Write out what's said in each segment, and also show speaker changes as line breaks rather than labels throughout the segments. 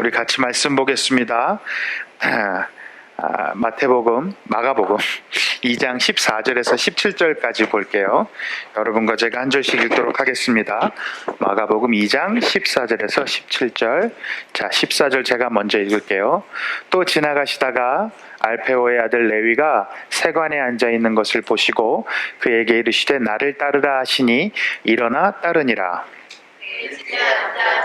우리 같이 말씀 보겠습니다. 마가복음 2장 14절에서 17절까지 볼게요. 여러분과 제가 한 절씩 읽도록 하겠습니다. 마가복음 2장 14절에서 17절. 자, 14절 제가 먼저 읽을게요. 또 지나가시다가 알페오의 아들 레위가 세관에 앉아 있는 것을 보시고 그에게 이르시되 나를 따르라 하시니 일어나 따르니라.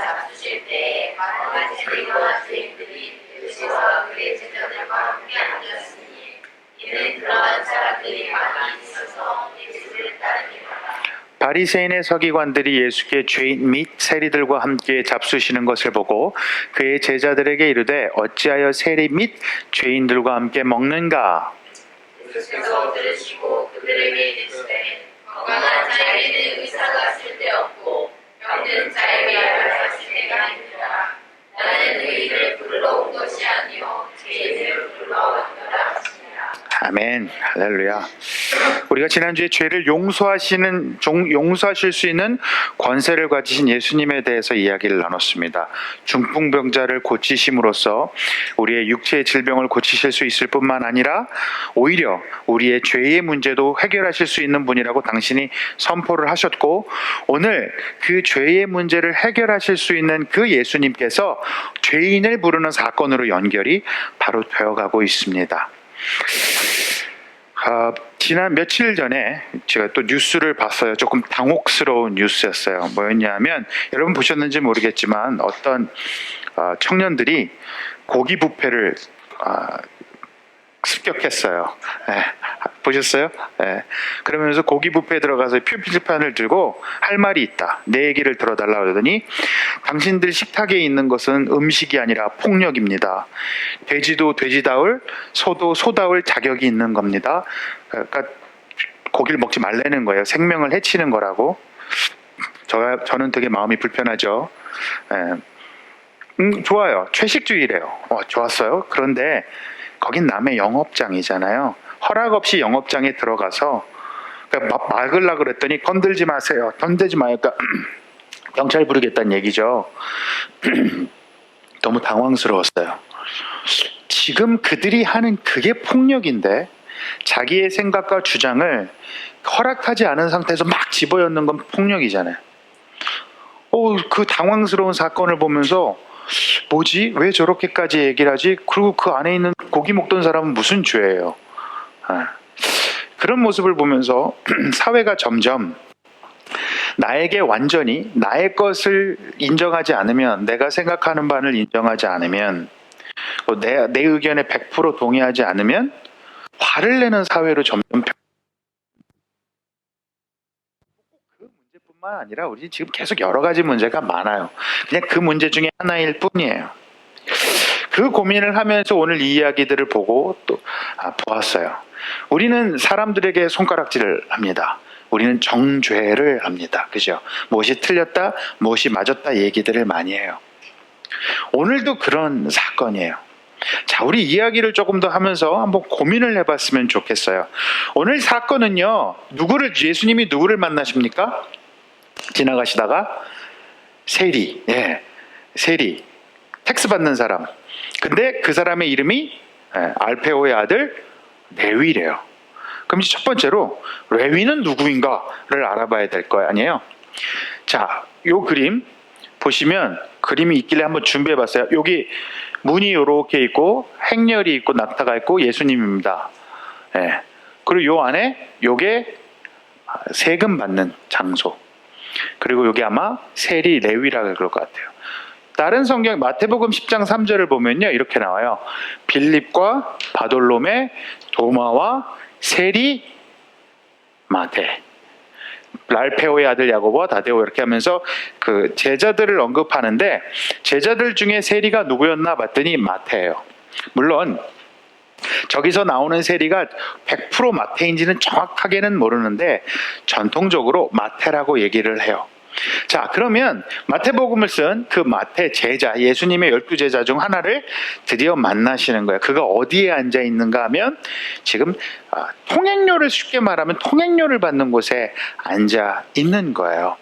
잡수실 때 많은 세리와 죄인들이 그리스도와 그의 제자들과 함께 앉았으니 이는 그러한 사람들이 많이 있어서 예수를 따르니라.
바리새인의 서기관들이 예수께 죄인 및 세리들과 함께 잡수시는 것을 보고 그의 제자들에게 이르되 어찌하여 세리 및 죄인들과 함께 먹는가?
예수께서 들으시고 그들에게 이르시되 건강한 자에게는 의사가 쓸데없고 병든 자에게 알아서 때가 있느라. 나는 의인을 부르러 온 것이 아니요 죄인을 부르러 왔노라 하시니라.
아멘. 할렐루야. 우리가 지난주에 죄를 용서하실 수 있는 권세를 가지신 예수님에 대해서 이야기를 나눴습니다. 중풍병자를 고치심으로써 우리의 육체의 질병을 고치실 수 있을 뿐만 아니라 오히려 우리의 죄의 문제도 해결하실 수 있는 분이라고 당신이 선포를 하셨고, 오늘 그 죄의 문제를 해결하실 수 있는 그 예수님께서 죄인을 부르는 사건으로 연결이 바로 되어가고 있습니다. 지난 며칠 전에 제가 또 뉴스를 봤어요. 조금 당혹스러운 뉴스였어요. 뭐였냐면, 여러분 보셨는지 모르겠지만 어떤 청년들이 고기 뷔페를 습격했어요. 보셨어요? 그러면서 고기 뷔페에 들어가서 표지판을 들고 할 말이 있다. 내 얘기를 들어달라 그러더니, 당신들 식탁에 있는 것은 음식이 아니라 폭력입니다. 돼지도 돼지다울, 소도 소다울 자격이 있는 겁니다. 그러니까 고기를 먹지 말라는 거예요. 생명을 해치는 거라고. 저는 되게 마음이 불편하죠. 좋아요. 채식주의래요. 좋았어요. 그런데 거긴 남의 영업장이잖아요. 허락 없이 영업장에 들어가서 막으려고 그랬더니 건들지 마세요. 건들지 마요. 그러니까 경찰 부르겠다는 얘기죠. 너무 당황스러웠어요. 지금 그들이 하는 그게 폭력인데, 자기의 생각과 주장을 허락하지 않은 상태에서 막 집어넣는 건 폭력이잖아요. 그 당황스러운 사건을 보면서 뭐지? 왜 저렇게까지 얘기를 하지? 그리고 그 안에 있는 고기 먹던 사람은 무슨 죄예요? 그런 모습을 보면서 사회가 점점 나에게 완전히 나의 것을 인정하지 않으면, 내가 생각하는 바를 인정하지 않으면, 내 의견에 100% 동의하지 않으면 화를 내는 사회로 점점 그 문제뿐만 아니라 우리 지금 계속 여러 가지 문제가 많아요. 그냥 그 문제 중에 하나일 뿐이에요. 그 고민을 하면서 오늘 이 이야기들을 보고 또 보았어요. 우리는 사람들에게 손가락질을 합니다. 우리는 정죄를 합니다. 그죠? 무엇이 틀렸다, 무엇이 맞았다 얘기들을 많이 해요. 오늘도 그런 사건이에요. 자, 우리 이야기를 조금 더 하면서 한번 고민을 해봤으면 좋겠어요. 오늘 사건은요, 예수님이 누구를 만나십니까? 지나가시다가 세리, 텍스 받는 사람. 근데 그 사람의 이름이 알페오의 아들 레위래요. 그럼 이제 첫 번째로 레위는 누구인가를 알아봐야 될 거 아니에요. 자, 요 그림 보시면, 그림이 있길래 한번 준비해봤어요. 여기 문이 이렇게 있고 행렬이 있고 낙타가 있고 예수님입니다. 그리고 요 안에 요게 세금 받는 장소, 그리고 요게 아마 세리 레위라고 그럴 것 같아요. 다른 성경 마태복음 10장 3절을 보면요, 이렇게 나와요. 빌립과 바돌로메, 도마와 세리 마테, 알페오의 아들 야고보와 다데오, 이렇게 하면서 그 제자들을 언급하는데, 제자들 중에 세리가 누구였나 봤더니 마태예요. 물론 저기서 나오는 세리가 100% 마태인지는 정확하게는 모르는데 전통적으로 마태라고 얘기를 해요. 자, 그러면 마태복음을 쓴 그 마태 제자, 예수님의 12제자 중 하나를 드디어 만나시는 거예요. 그가 어디에 앉아 있는가 하면 지금 통행료를, 쉽게 말하면 통행료를 받는 곳에 앉아 있는 거예요.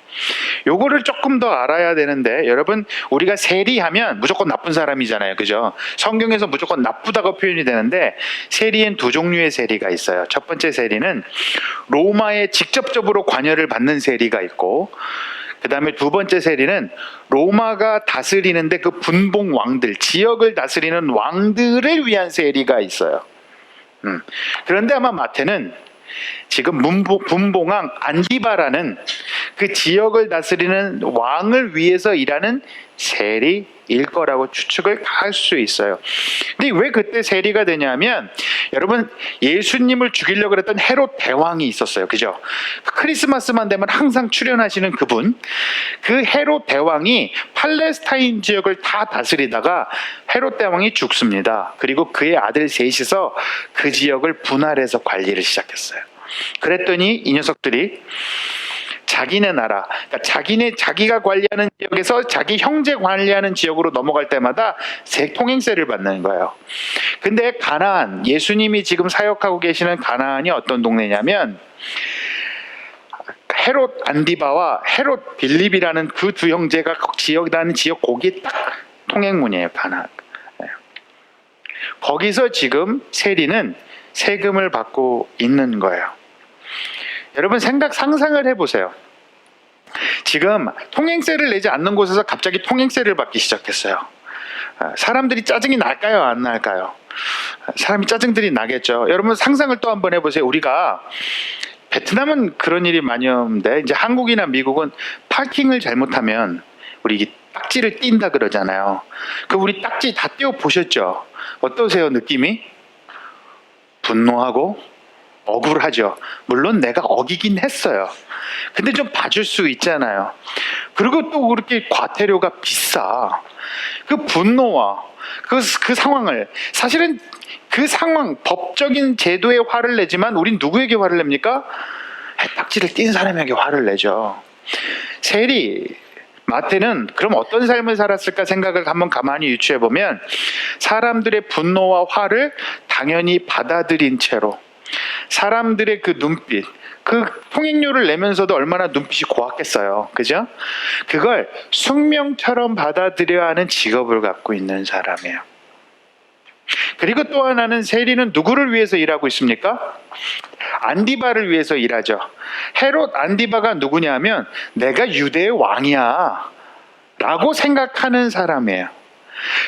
요거를 조금 더 알아야 되는데, 여러분, 우리가 세리하면 무조건 나쁜 사람이잖아요. 그죠? 성경에서 무조건 나쁘다고 표현이 되는데, 세리엔 두 종류의 세리가 있어요. 첫 번째 세리는 로마에 직접적으로 관여를 받는 세리가 있고, 그 다음에 두 번째 세리는 로마가 다스리는데 그 분봉 왕들, 지역을 다스리는 왕들을 위한 세리가 있어요. 그런데 아마 마태는 지금 분봉왕 안디바라는 그 지역을 다스리는 왕을 위해서 일하는 세리일 거라고 추측을 할 수 있어요. 근데 왜 그때 세리가 되냐면, 여러분, 예수님을 죽이려고 했던 헤롯 대왕이 있었어요. 그죠? 크리스마스만 되면 항상 출연하시는 그분, 그 헤롯 대왕이 팔레스타인 지역을 다 다스리다가 헤롯 대왕이 죽습니다. 그리고 그의 아들 셋이서 그 지역을 분할해서 관리를 시작했어요. 그랬더니 이 녀석들이 자기네 나라, 그러니까 자기가 관리하는 지역에서 자기 형제 관리하는 지역으로 넘어갈 때마다 통행세를 받는 거예요. 근데 가나안, 예수님이 지금 사역하고 계시는 가나안이 어떤 동네냐면, 헤롯 안디바와 헤롯 빌립이라는 그 두 형제가 지역이라는 지역, 거기 딱 통행문이에요. 가나안. 거기서 지금 세리는 세금을 받고 있는 거예요. 여러분, 상상을 해보세요. 지금 통행세를 내지 않는 곳에서 갑자기 통행세를 받기 시작했어요. 사람들이 짜증이 날까요? 안 날까요? 사람이 짜증들이 나겠죠. 여러분, 상상을 또 한번 해보세요. 우리가 베트남은 그런 일이 많이 없는데, 이제 한국이나 미국은 파킹을 잘못하면 우리 이게 딱지를 띈다 그러잖아요. 그 우리 딱지 다 띄워 보셨죠? 어떠세요, 느낌이? 분노하고 억울하죠. 물론 내가 어기긴 했어요. 근데 좀 봐줄 수 있잖아요. 그리고 또 그렇게 과태료가 비싸. 그 분노와 그 상황을, 사실은 그 상황, 법적인 제도에 화를 내지만 우린 누구에게 화를 냅니까? 딱지를 띈 사람에게 화를 내죠. 세리 마태는 그럼 어떤 삶을 살았을까 생각을 한번 가만히 유추해 보면, 사람들의 분노와 화를 당연히 받아들인 채로, 사람들의 그 눈빛, 그 통행료를 내면서도 얼마나 눈빛이 고왔겠어요. 그죠? 그걸 숙명처럼 받아들여야 하는 직업을 갖고 있는 사람이에요. 그리고 또 하나는, 세리는 누구를 위해서 일하고 있습니까? 안디바를 위해서 일하죠. 헤롯 안디바가 누구냐면, 내가 유대의 왕이야 라고 생각하는 사람이에요.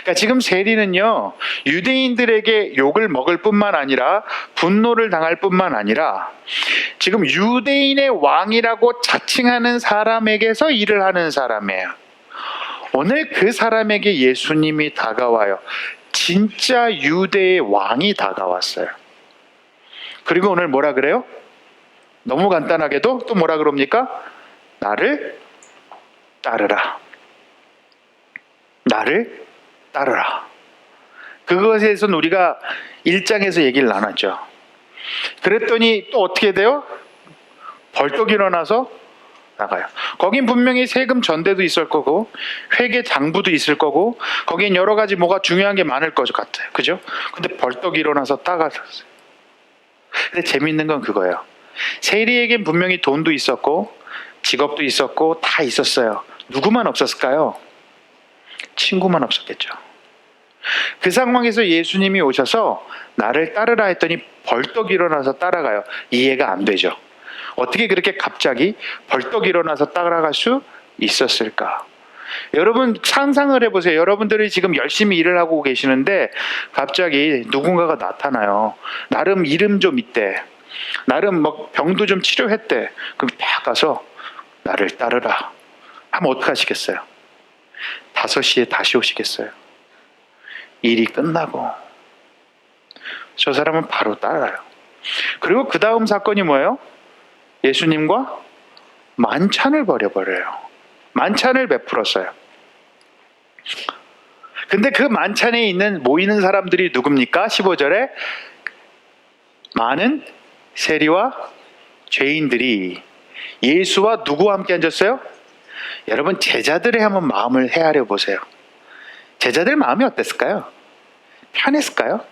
그러니까 지금 세리는요, 유대인들에게 욕을 먹을 뿐만 아니라 분노를 당할 뿐만 아니라 지금 유대인의 왕이라고 자칭하는 사람에게서 일을 하는 사람이에요. 오늘 그 사람에게 예수님이 다가와요. 진짜 유대의 왕이 다가왔어요. 그리고 오늘 뭐라 그래요? 너무 간단하게도 또 뭐라 그럽니까? 나를 따르라. 나를 따르라. 그것에 대해서는 우리가 1장에서 얘기를 나눴죠. 그랬더니 또 어떻게 돼요? 벌떡 일어나서 나가요. 거긴 분명히 세금 전대도 있을 거고 회계 장부도 있을 거고 거긴 여러 가지 뭐가 중요한 게 많을 것 같아요. 그죠? 근데 벌떡 일어나서 따라갔어요. 근데 재밌는 건 그거예요. 세리에겐 분명히 돈도 있었고 직업도 있었고 다 있었어요. 누구만 없었을까요? 친구만 없었겠죠. 그 상황에서 예수님이 오셔서 나를 따르라 했더니 벌떡 일어나서 따라가요. 이해가 안 되죠. 어떻게 그렇게 갑자기 벌떡 일어나서 따라갈 수 있었을까? 여러분 상상을 해보세요. 여러분들이 지금 열심히 일을 하고 계시는데 갑자기 누군가가 나타나요. 나름 이름 좀 있대. 나름 뭐 병도 좀 치료했대. 그럼 딱 가서 나를 따르라 하면 어떡하시겠어요? 5시에 다시 오시겠어요? 일이 끝나고. 저 사람은 바로 따라요. 그리고 그 다음 사건이 뭐예요? 예수님과 만찬을 벌여버려요. 만찬을 베풀었어요. 근데 그 만찬에 모이는 사람들이 누굽니까? 15절에 많은 세리와 죄인들이 예수와 누구와 함께 앉았어요? 여러분 제자들의 한번 마음을 헤아려 보세요. 제자들 마음이 어땠을까요? 편했을까요?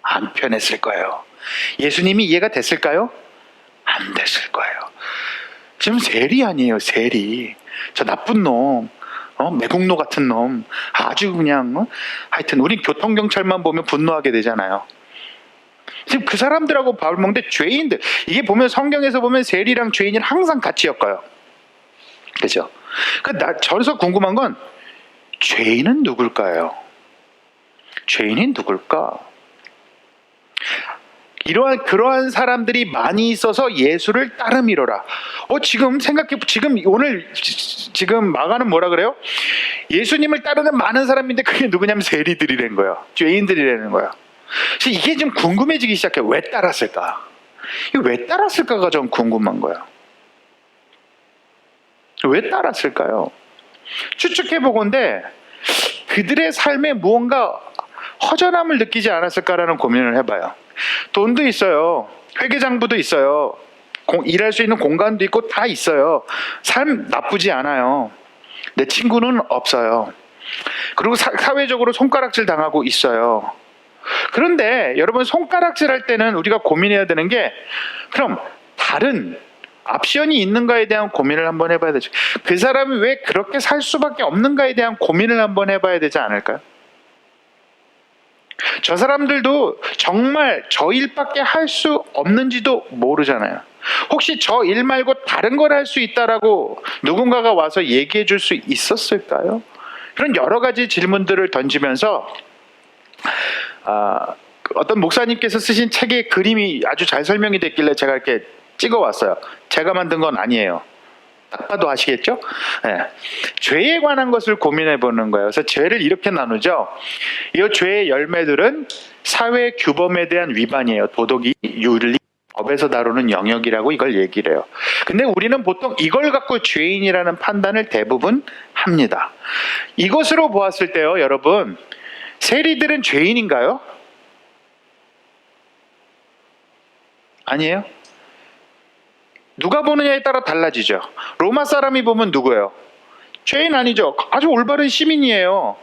안 편했을 거예요. 예수님이 이해가 됐을까요? 안 됐을 거예요. 지금 세리 아니에요, 세리. 저 나쁜 놈, 매국노 같은 놈, 아주 그냥 하여튼 우리 교통경찰만 보면 분노하게 되잖아요. 지금 그 사람들하고 밥을 먹는데 죄인들, 이게 보면 성경에서 보면 세리랑 죄인을 항상 같이 엮어요. 그죠? 저에서 궁금한 건 죄인은 누굴까요? 죄인이 누굴까? 그러한 사람들이 많이 있어서 예수를 따르미로라. 지금 지금 마가는 뭐라 그래요? 예수님을 따르는 많은 사람인데 그게 누구냐면 세리들이라는 거예요. 죄인들이라는 거예요. 이게 좀 궁금해지기 시작해요. 왜 따랐을까? 왜 따랐을까가 좀 궁금한 거예요. 왜 따랐을까요? 추측해보건대 그들의 삶에 무언가 허전함을 느끼지 않았을까라는 고민을 해봐요. 돈도 있어요. 회계장부도 있어요. 일할 수 있는 공간도 있고 다 있어요. 삶 나쁘지 않아요. 내 친구는 없어요. 그리고 사회적으로 손가락질 당하고 있어요. 그런데 여러분, 손가락질 할 때는 우리가 고민해야 되는 게, 그럼 다른 옵션이 있는가에 대한 고민을 한번 해봐야 되죠. 그 사람이 왜 그렇게 살 수밖에 없는가에 대한 고민을 한번 해봐야 되지 않을까요? 저 사람들도 정말 저 일밖에 할 수 없는지도 모르잖아요. 혹시 저 일 말고 다른 걸 할 수 있다라고 누군가가 와서 얘기해 줄 수 있었을까요? 그런 여러 가지 질문들을 던지면서 어떤 목사님께서 쓰신 책의 그림이 아주 잘 설명이 됐길래 제가 이렇게 찍어왔어요. 제가 만든 건 아니에요. 딱 봐도 아시겠죠? 네. 죄에 관한 것을 고민해 보는 거예요. 그래서 죄를 이렇게 나누죠. 이 죄의 열매들은 사회 규범에 대한 위반이에요. 도덕이, 윤리, 법에서 다루는 영역이라고 이걸 얘기를 해요. 근데 우리는 보통 이걸 갖고 죄인이라는 판단을 대부분 합니다. 이것으로 보았을 때요, 여러분, 세리들은 죄인인가요? 아니에요? 누가 보느냐에 따라 달라지죠. 로마 사람이 보면 누구예요? 죄인 아니죠. 아주 올바른 시민이에요.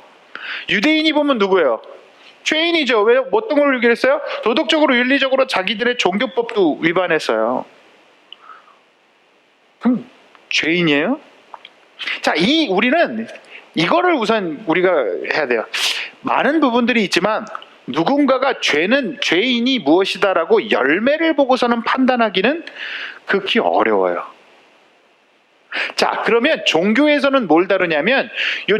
유대인이 보면 누구예요? 죄인이죠. 왜 어떤 걸 얘기했어요? 도덕적으로, 윤리적으로 자기들의 종교법도 위반했어요. 그럼 죄인이에요? 자, 우리는 이거를 우선 우리가 해야 돼요. 많은 부분들이 있지만 누군가가 죄인이 무엇이다라고 열매를 보고서는 판단하기는 극히 어려워요. 자, 그러면 종교에서는 뭘 다루냐면 요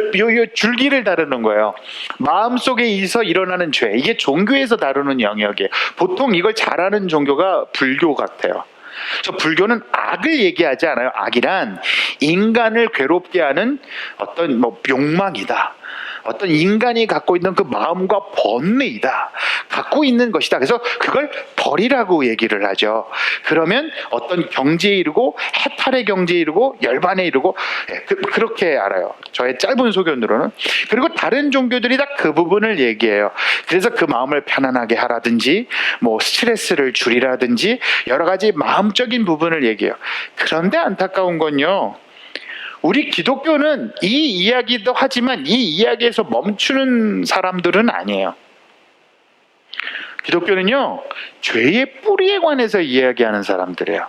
줄기를 다루는 거예요. 마음속에 있어 일어나는 죄, 이게 종교에서 다루는 영역이에요. 보통 이걸 잘하는 종교가 불교 같아요. 저 불교는 악을 얘기하지 않아요. 악이란 인간을 괴롭게 하는 어떤 욕망이다. 어떤 인간이 갖고 있는 그 마음과 번뇌이다. 갖고 있는 것이다. 그래서 그걸 벌이라고 얘기를 하죠. 그러면 어떤 경지에 이르고 해탈의 경지에 이르고 열반에 이르고 그렇게 알아요. 저의 짧은 소견으로는. 그리고 다른 종교들이 다 그 부분을 얘기해요. 그래서 그 마음을 편안하게 하라든지 스트레스를 줄이라든지 여러 가지 마음적인 부분을 얘기해요. 그런데 안타까운 건요, 우리 기독교는 이 이야기도 하지만 이 이야기에서 멈추는 사람들은 아니에요. 기독교는요, 죄의 뿌리에 관해서 이야기하는 사람들이에요.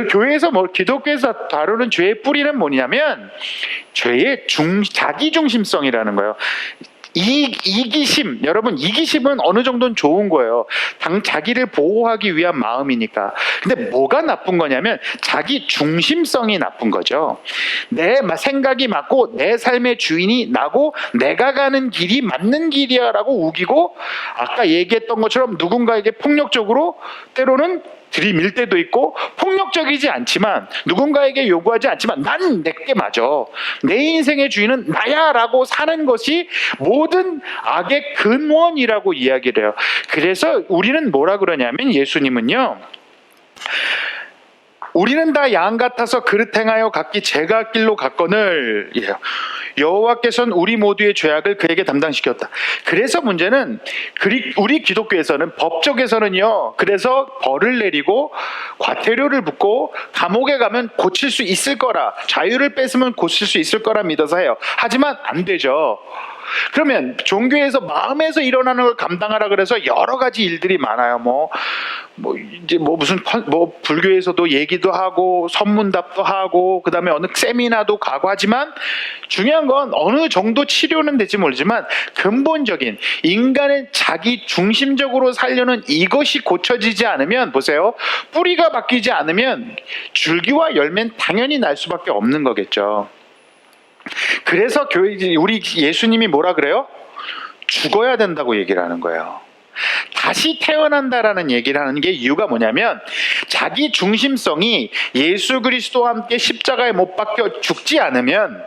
교회에서 기독교에서 다루는 죄의 뿌리는 뭐냐면 죄의 자기중심성이라는 거예요. 이기심, 여러분, 이기심은 어느 정도는 좋은 거예요. 자기를 보호하기 위한 마음이니까. 근데 뭐가 나쁜 거냐면 자기 중심성이 나쁜 거죠. 내 생각이 맞고 내 삶의 주인이 나고 내가 가는 길이 맞는 길이야 라고 우기고, 아까 얘기했던 것처럼 누군가에게 폭력적으로 때로는 들이밀 때도 있고, 폭력적이지 않지만 누군가에게 요구하지 않지만 난 내게 맞아, 내 인생의 주인은 나야 라고 사는 것이 모든 악의 근원이라고 이야기를 해요. 그래서 우리는 뭐라 그러냐면, 예수님은요, 우리는 다 양 같아서 그릇 행하여 각기 제가 길로 갔거늘. 여호와께서는 우리 모두의 죄악을 그에게 담당시켰다. 그래서 문제는 우리 기독교에서는 법적에서는요, 그래서 벌을 내리고 과태료를 붓고 감옥에 가면 고칠 수 있을 거라, 자유를 뺏으면 고칠 수 있을 거라 믿어서 해요. 하지만 안 되죠. 그러면 종교에서 마음에서 일어나는 걸 감당하라 그래서 여러 가지 일들이 많아요. 무슨 불교에서도 얘기도 하고 선문답도 하고 그다음에 어느 세미나도 가고 하지만 중요한 건 어느 정도 치료는 될지 모르지만 근본적인 인간의 자기 중심적으로 살려는 이것이 고쳐지지 않으면, 보세요, 뿌리가 바뀌지 않으면 줄기와 열매는 당연히 날 수밖에 없는 거겠죠. 그래서 우리 예수님이 뭐라 그래요? 죽어야 된다고 얘기를 하는 거예요. 다시 태어난다라는 얘기를 하는 게 이유가 뭐냐면, 자기 중심성이 예수 그리스도와 함께 십자가에 못 박혀 죽지 않으면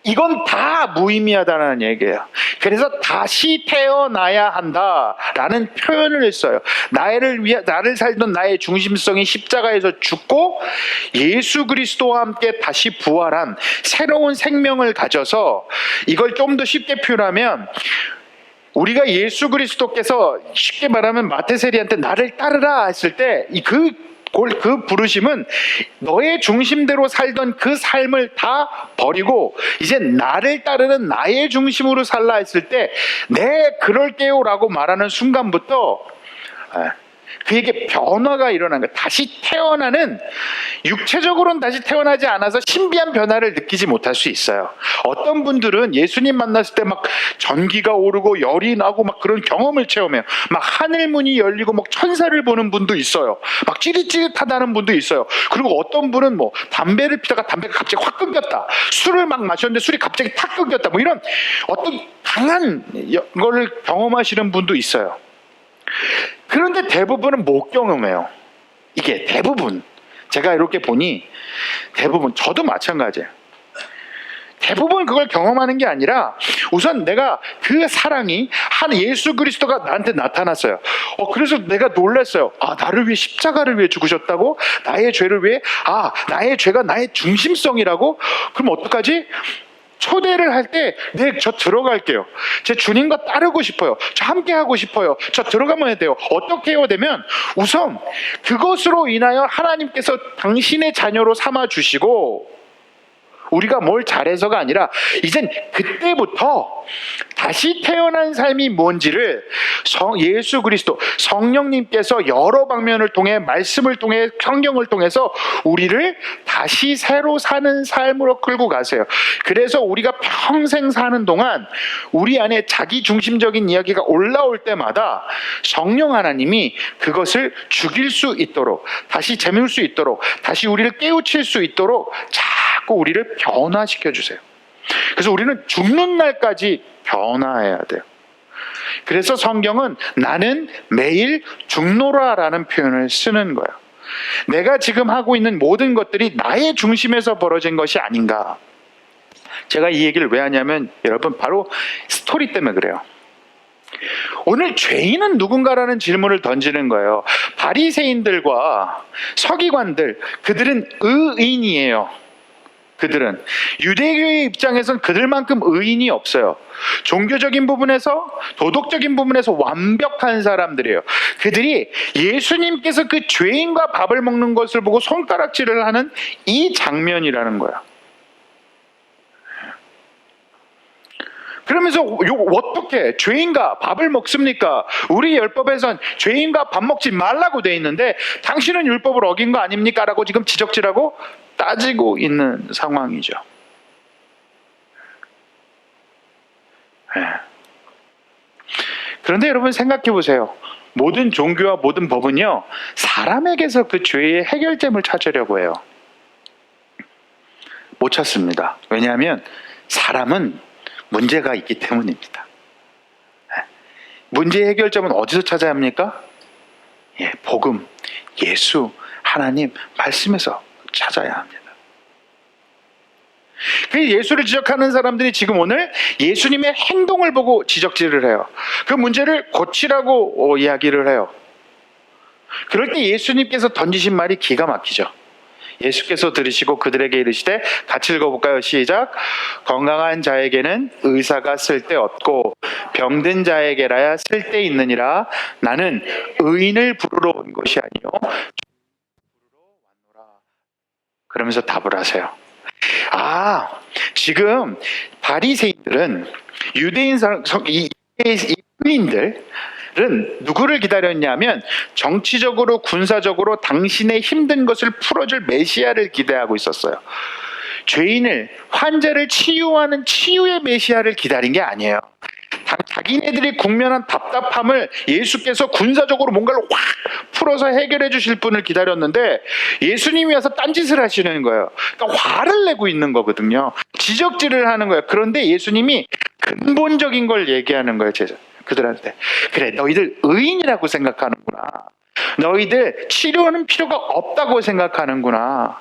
이건 다 무의미하다는 얘기예요. 그래서 다시 태어나야 한다라는 표현을 했어요. 나를 살던 나의 중심성이 십자가에서 죽고 예수 그리스도와 함께 다시 부활한 새로운 생명을 가져서, 이걸 좀 더 쉽게 표현하면 우리가 예수 그리스도께서 쉽게 말하면 마태세리한테 나를 따르라 했을 때 그 부르심은 너의 중심대로 살던 그 삶을 다 버리고 이제 나를 따르는 나의 중심으로 살라 했을 때, 네 그럴게요 라고 말하는 순간부터 그에게 변화가 일어난 거예요. 다시 태어나는, 육체적으로는 다시 태어나지 않아서 신비한 변화를 느끼지 못할 수 있어요. 어떤 분들은 예수님 만났을 때 막 전기가 오르고 열이 나고 막 그런 경험을 체험해요. 막 하늘문이 열리고 막 천사를 보는 분도 있어요. 막 찌릿찌릿하다는 분도 있어요. 그리고 어떤 분은 담배를 피다가 담배가 갑자기 확 끊겼다. 술을 막 마셨는데 술이 갑자기 탁 끊겼다. 이런 어떤 강한 걸 경험하시는 분도 있어요. 그런데 대부분은 못 경험해요. 이게 대부분, 제가 이렇게 보니 대부분, 저도 마찬가지예요. 대부분 그걸 경험하는 게 아니라 우선 내가 그 사랑이 한 예수 그리스도가 나한테 나타났어요. 그래서 내가 놀랐어요. 나를 위해 십자가를 위해 죽으셨다고? 나의 죄를 위해? 나의 죄가 나의 중심성이라고? 그럼 어떡하지? 초대를 할 때, 네, 저 들어갈게요. 제 주님과 따르고 싶어요. 저 함께 하고 싶어요. 저 들어가면 해야 돼요. 어떻게 해야 되면, 우선 그것으로 인하여 하나님께서 당신의 자녀로 삼아주시고, 우리가 뭘 잘해서가 아니라 이젠 그때부터 다시 태어난 삶이 뭔지를 예수 그리스도 성령님께서 여러 방면을 통해, 말씀을 통해, 성경을 통해서 우리를 다시 새로 사는 삶으로 끌고 가세요. 그래서 우리가 평생 사는 동안 우리 안에 자기 중심적인 이야기가 올라올 때마다 성령 하나님이 그것을 죽일 수 있도록, 다시 재물 수 있도록, 다시 우리를 깨우칠 수 있도록 자꾸 우리를 변화시켜 주세요. 그래서 우리는 죽는 날까지 변화해야 돼요. 그래서 성경은 나는 매일 죽노라라는 표현을 쓰는 거예요. 내가 지금 하고 있는 모든 것들이 나의 중심에서 벌어진 것이 아닌가. 제가 이 얘기를 왜 하냐면, 여러분, 바로 스토리 때문에 그래요. 오늘 죄인은 누군가라는 질문을 던지는 거예요. 바리새인들과 서기관들, 그들은 의인이에요. 그들은 유대교의 입장에선 그들만큼 의인이 없어요. 종교적인 부분에서, 도덕적인 부분에서 완벽한 사람들이에요. 그들이 예수님께서 그 죄인과 밥을 먹는 것을 보고 손가락질을 하는 이 장면이라는 거야. 그러면서 어떻게 죄인과 밥을 먹습니까? 우리 율법에선 죄인과 밥 먹지 말라고 돼 있는데 당신은 율법을 어긴 거 아닙니까? 라고 지금 지적질하고 따지고 있는 상황이죠. 그런데 여러분 생각해 보세요. 모든 종교와 모든 법은요, 사람에게서 그 죄의 해결점을 찾으려고 해요. 못 찾습니다. 왜냐하면 사람은 문제가 있기 때문입니다. 문제의 해결점은 어디서 찾아야 합니까? 복음, 예수, 하나님 말씀에서 찾아야 합니다. 그 예수를 지적하는 사람들이 지금 오늘 예수님의 행동을 보고 지적질을 해요. 그 문제를 고치라고 이야기를 해요. 그럴 때 예수님께서 던지신 말이 기가 막히죠. 예수께서 들으시고 그들에게 이르시되, 같이 읽어볼까요? 시작. 건강한 자에게는 의사가 쓸데없고 병든 자에게라야 쓸데있느니라. 나는 의인을 부르러 온 것이 아니요 그러면서 답을 하세요. 지금 바리새인들은 유대인 유대인들은 누구를 기다렸냐면 정치적으로 군사적으로 당신의 힘든 것을 풀어줄 메시아를 기대하고 있었어요. 죄인을, 환자를 치유하는 치유의 메시아를 기다린 게 아니에요. 자기네들이 국면한 답답함을 예수께서 군사적으로 뭔가를 확 풀어서 해결해 주실 분을 기다렸는데 예수님이 와서 딴짓을 하시는 거예요. 그러니까 화를 내고 있는 거거든요. 지적질을 하는 거예요. 그런데 예수님이 근본적인 걸 얘기하는 거예요. 그들한테. 그래, 너희들 의인이라고 생각하는구나. 너희들 치료는 필요가 없다고 생각하는구나.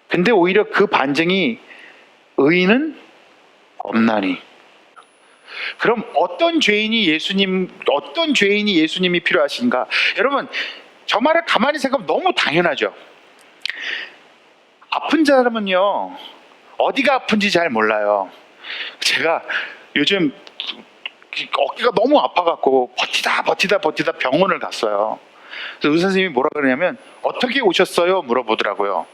근데 오히려 그 반증이 의인은 없나니. 그럼 어떤 죄인이 예수님이 필요하신가? 여러분, 저 말을 가만히 생각하면 너무 당연하죠. 아픈 사람은요, 어디가 아픈지 잘 몰라요. 제가 요즘 어깨가 너무 아파갖고 버티다 병원을 갔어요. 그래서 의사 선생님이 뭐라 그러냐면, 어떻게 오셨어요? 물어보더라고요.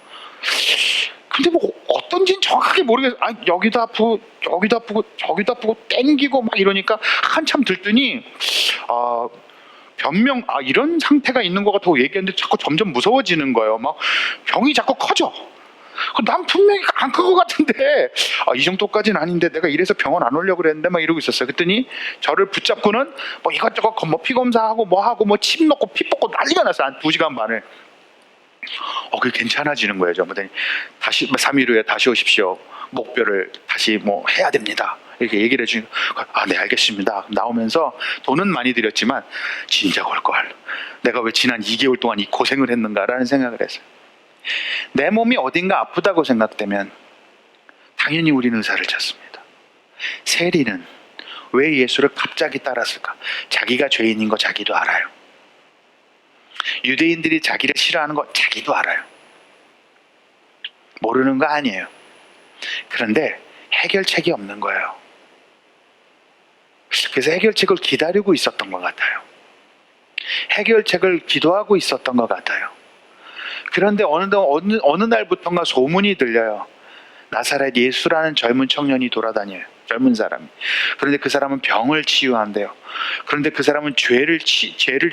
근데 뭐 어떤지는 정확하게 모르겠어요. 여기도 아프고 저기도 아프고 땡기고 막 이러니까 한참 들더니 변명 이런 상태가 있는 것 같다고 얘기했는데 자꾸 점점 무서워지는 거예요. 막 병이 자꾸 커져. 난 분명히 안 큰 것 같은데 이 정도까지는 아닌데 내가 이래서 병원 안 오려고 그랬는데 막 이러고 있었어요. 그랬더니 저를 붙잡고는 뭐 이것저것 피 검사하고 뭐 하고 뭐 침 넣고 피 뽑고 난리가 났어요. 한 2시간 반을. 그게 괜찮아지는 거예요. 전부 다시 3일 후에 다시 오십시오. 목표를 다시 뭐 해야 됩니다. 이렇게 얘기를 해주니까 네 알겠습니다. 나오면서 돈은 많이 들였지만 진작 올걸. 내가 왜 지난 2개월 동안 이 고생을 했는가라는 생각을 했어요. 내 몸이 어딘가 아프다고 생각되면 당연히 우리는 의사를 찾습니다. 세리는 왜 예수를 갑자기 따랐을까? 자기가 죄인인 거 자기도 알아요. 유대인들이 자기를 싫어하는 거 자기도 알아요. 모르는 거 아니에요. 그런데 해결책이 없는 거예요. 그래서 해결책을 기다리고 있었던 것 같아요. 해결책을 기도하고 있었던 것 같아요. 그런데 어느 날부터인가 소문이 들려요. 나사렛 예수라는 젊은 청년이 돌아다녀요. 젊은 사람이. 그런데 그 사람은 병을 치유한대요. 그런데 그 사람은 죄를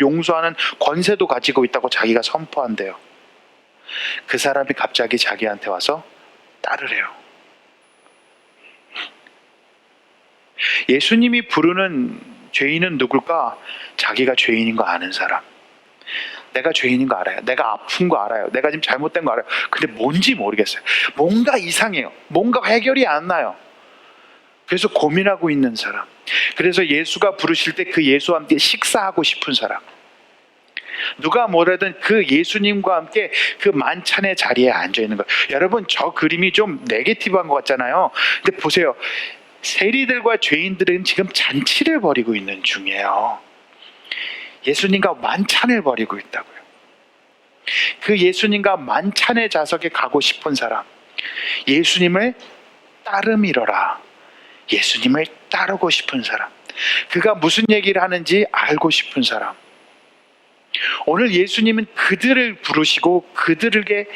용서하는 권세도 가지고 있다고 자기가 선포한대요. 그 사람이 갑자기 자기한테 와서 따르래요. 예수님이 부르는 죄인은 누굴까? 자기가 죄인인 거 아는 사람. 내가 죄인인 거 알아요. 내가 아픈 거 알아요. 내가 지금 잘못된 거 알아요. 근데 뭔지 모르겠어요. 뭔가 이상해요. 뭔가 해결이 안 나요. 그래서 고민하고 있는 사람. 그래서 예수가 부르실 때 그 예수와 함께 식사하고 싶은 사람. 누가 뭐라든 그 예수님과 함께 그 만찬의 자리에 앉아 있는 거예요. 여러분, 저 그림이 좀 네게티브한 것 같잖아요. 근데 보세요. 세리들과 죄인들은 지금 잔치를 벌이고 있는 중이에요. 예수님과 만찬을 벌이고 있다고요. 그 예수님과 만찬의 좌석에 가고 싶은 사람. 예수님을 따르미러라. 예수님을 따르고 싶은 사람. 그가 무슨 얘기를 하는지 알고 싶은 사람. 오늘 예수님은 그들을 부르시고 그들에게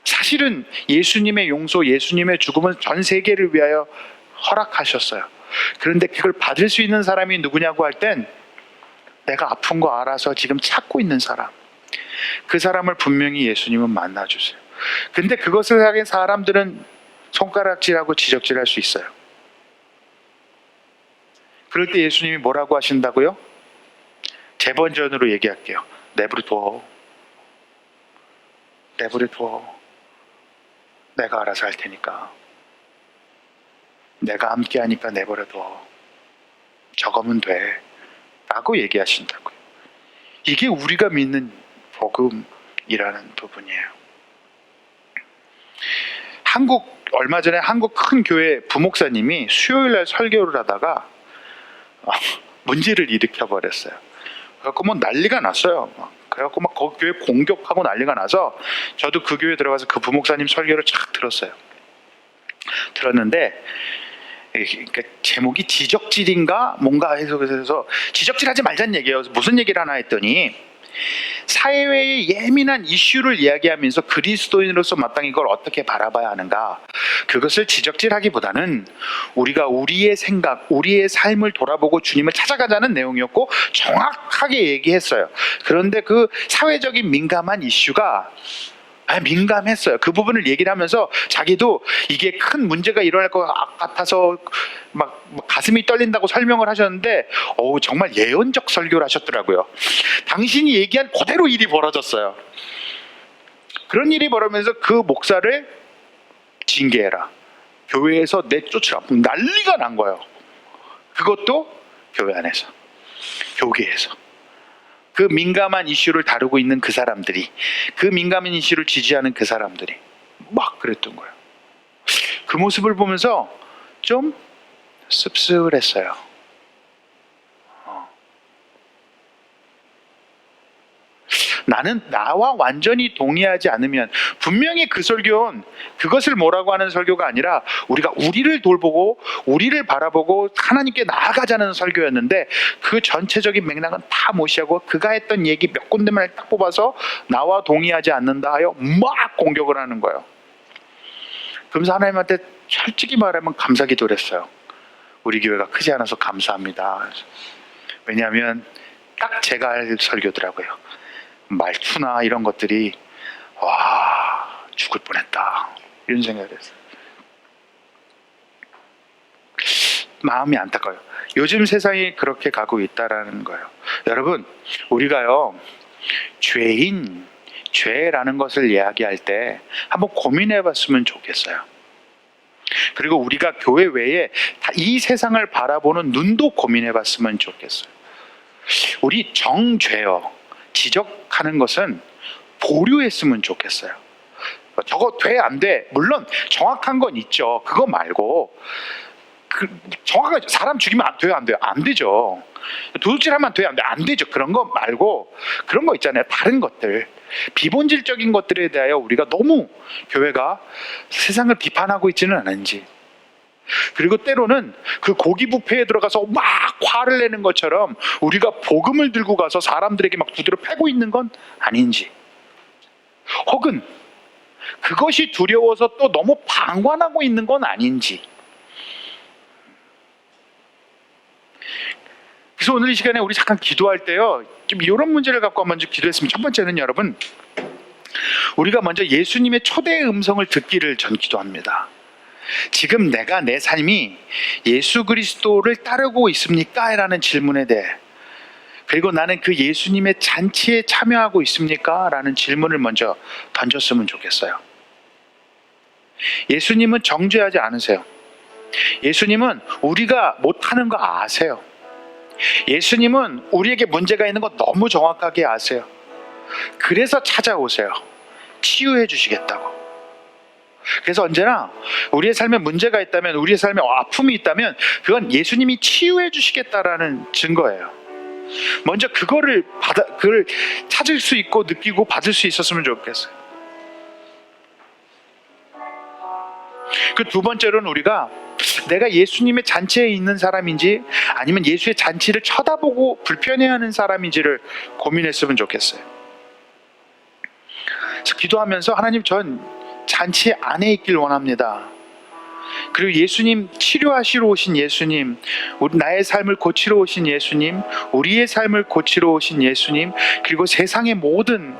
사실은 예수님의 용서, 예수님의 죽음은 전 세계를 위하여 허락하셨어요. 그런데 그걸 받을 수 있는 사람이 누구냐고 할 땐 내가 아픈 거 알아서 지금 찾고 있는 사람. 그 사람을 분명히 예수님은 만나주세요. 근데 그것을 하긴 사람들은 손가락질하고 지적질할 수 있어요. 그럴 때 예수님이 뭐라고 하신다고요? 제 버전으로 얘기할게요. 내버려둬. 내가 알아서 할 테니까. 내가 함께 하니까 내버려둬. 저거면 돼. 라고 얘기하신다고요. 이게 우리가 믿는 복음이라는 부분이에요. 얼마 전에 한국 큰 교회 부목사님이 수요일날 설교를 하다가 문제를 일으켜 버렸어요. 그래서 뭐 난리가 났어요. 그래갖고 막 거기 교회 공격하고 난리가 나서 저도 그 교회 들어가서 그 부목사님 설교를 쫙 들었어요. 들었는데 그러니까 제목이 지적질인가 뭔가 해서 지적질하지 말자는 얘기예요. 무슨 얘기를 하나 했더니 사회의 예민한 이슈를 이야기하면서 그리스도인으로서 마땅히 그걸 어떻게 바라봐야 하는가, 그것을 지적질하기보다는 우리가 우리의 생각, 우리의 삶을 돌아보고 주님을 찾아가자는 내용이었고 정확하게 얘기했어요. 그런데 그 사회적인 민감한 이슈가 민감했어요. 그 부분을 얘기를 하면서 자기도 이게 큰 문제가 일어날 것 같아서 막 가슴이 떨린다고 설명을 하셨는데 정말 예언적 설교를 하셨더라고요. 당신이 얘기한 그대로 일이 벌어졌어요. 그런 일이 벌어지면서 그 목사를 징계해라, 교회에서 내쫓으라, 난리가 난 거예요. 그것도 교회 안에서, 교계에서. 그 민감한 이슈를 다루고 있는 그 사람들이, 그 민감한 이슈를 지지하는 그 사람들이 막 그랬던 거예요. 그 모습을 보면서 좀 씁쓸했어요. 나는 나와 완전히 동의하지 않으면, 분명히 그 설교는 그것을 뭐라고 하는 설교가 아니라 우리가 우리를 돌보고 우리를 바라보고 하나님께 나아가자는 설교였는데 그 전체적인 맥락은 다 무시하고 그가 했던 얘기 몇 군데만 딱 뽑아서 나와 동의하지 않는다 하여 막 공격을 하는 거예요. 그러면서 하나님한테 솔직히 말하면 감사기도를 했어요. 우리 교회가 크지 않아서 감사합니다. 왜냐하면 딱 제가 할 설교더라고요. 말투나 이런 것들이 죽을 뻔했다 이런 생각을 했어요. 마음이 안타까워요. 요즘 세상이 그렇게 가고 있다라는 거예요. 여러분, 우리가요 죄라는 것을 이야기할 때 한번 고민해 봤으면 좋겠어요. 그리고 우리가 교회 외에 이 세상을 바라보는 눈도 고민해 봤으면 좋겠어요. 우리 정죄요, 지적하는 것은 보류했으면 좋겠어요. 저거 돼 안 돼, 물론 정확한 건 있죠. 그거 말고 정확하게 사람 죽이면 돼요 안 돼요? 안 되죠. 도둑질하면 돼요 안 돼요? 안 되죠. 그런 거 말고 그런 거 있잖아요. 다른 것들, 비본질적인 것들에 대하여 우리가 너무 교회가 세상을 비판하고 있지는 않은지, 그리고 때로는 그 고기 뷔페에 들어가서 막 화를 내는 것처럼 우리가 복음을 들고 가서 사람들에게 막 두드려 패고 있는 건 아닌지, 혹은 그것이 두려워서 또 너무 방관하고 있는 건 아닌지. 그래서 오늘 이 시간에 우리 잠깐 기도할 때요, 좀 이런 문제를 갖고 먼저 기도했으면, 첫 번째는 여러분, 우리가 먼저 예수님의 초대의 음성을 듣기를 전 기도합니다. 지금 내가, 내 삶이 예수 그리스도를 따르고 있습니까? 라는 질문에 대해, 그리고 나는 그 예수님의 잔치에 참여하고 있습니까? 라는 질문을 먼저 던졌으면 좋겠어요. 예수님은 정죄하지 않으세요. 예수님은 우리가 못하는 거 아세요. 예수님은 우리에게 문제가 있는 거 너무 정확하게 아세요. 그래서 찾아오세요. 치유해 주시겠다고. 그래서 언제나 우리의 삶에 문제가 있다면, 우리의 삶에 아픔이 있다면 그건 예수님이 치유해 주시겠다라는 증거예요. 먼저 그걸 찾을 수 있고 느끼고 받을 수 있었으면 좋겠어요. 그 두 번째로는 우리가 내가 예수님의 잔치에 있는 사람인지 아니면 예수의 잔치를 쳐다보고 불편해하는 사람인지를 고민했으면 좋겠어요. 그래서 기도하면서, 하나님, 전 잔치 안에 있길 원합니다. 그리고 예수님, 치료하시러 오신 예수님, 나의 삶을 고치러 오신 예수님, 우리의 삶을 고치러 오신 예수님, 그리고 세상의 모든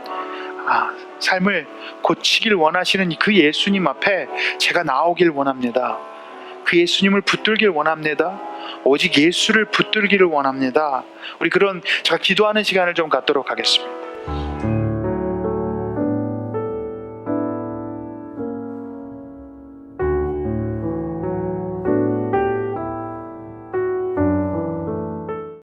삶을 고치길 원하시는 그 예수님 앞에 제가 나오길 원합니다. 그 예수님을 붙들길 원합니다. 오직 예수를 붙들기를 원합니다. 우리 제가 기도하는 시간을 좀 갖도록 하겠습니다.